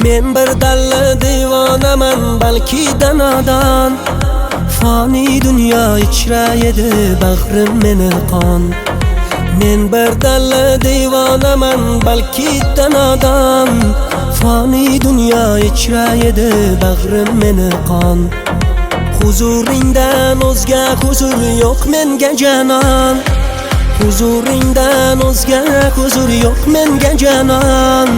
Men bir dalla devonaman, balki danadan. Fani dunyo ichra edi bag'rim meni qon. Men bir dalla devonaman, balki danadan. Fani dunyo ichra edi bag'rim meni qon. Huzuringdan o'zga huzur yo'q menga janon. Huzuringdan o'zga huzur yo'q menga janon.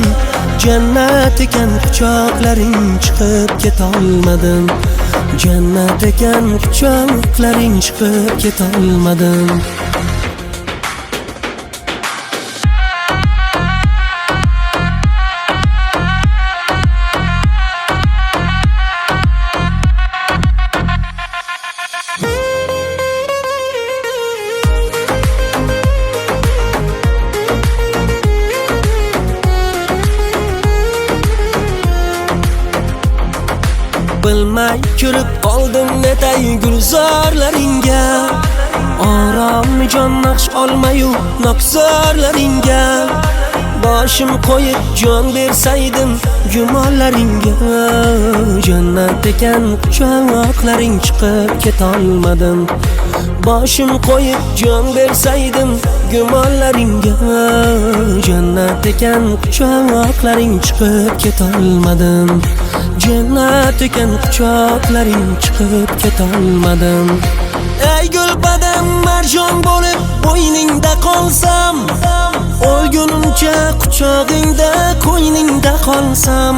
Jannat ekan quchoqlaring, chiqib ketolmadim. Jannat ekan quchoqlaring, chiqib ketolmadim. Bilmay ko'rib qoldim netay gulzorlaringga. Orom jon naqsh olmayu nokzorlaringga. Boshim qo'yib jon bersaydim gumonlaringga. Jannat ekan quchoqlaring, chiqib ketolmadim. Boshim qo'yib jon bersaydim gumonlaringga. Jannat ekan quchoqlaring, chiqib ketolmadim. Jannat ekan quchoqlaring, chiqib ketolmadim. Ey gulbadam marjon bo'lib bo'yningda qolsam, o'lgunimcha quchog'ingda qo'yningda qolsam.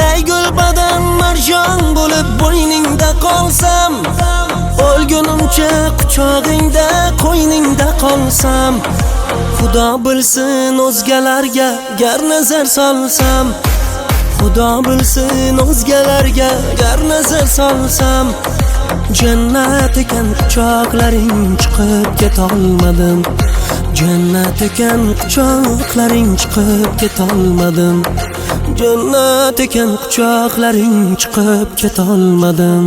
Ey gulbadam marjon bo'lib bo'yningda qolsam, o'lgunimcha quchog'ingda qo'yningda qolsam. Xudo bilsin o'zgalarga gar nazar solsam. Xudo bilsin o'zgalarga gar nazar solsam. Jannat ekan quchoqlaring, chiqib ketolmadim. Jannat ekan quchoqlaring, chiqib ketolmadim. Jannat ekan quchoqlaring, chiqib ketolmadim.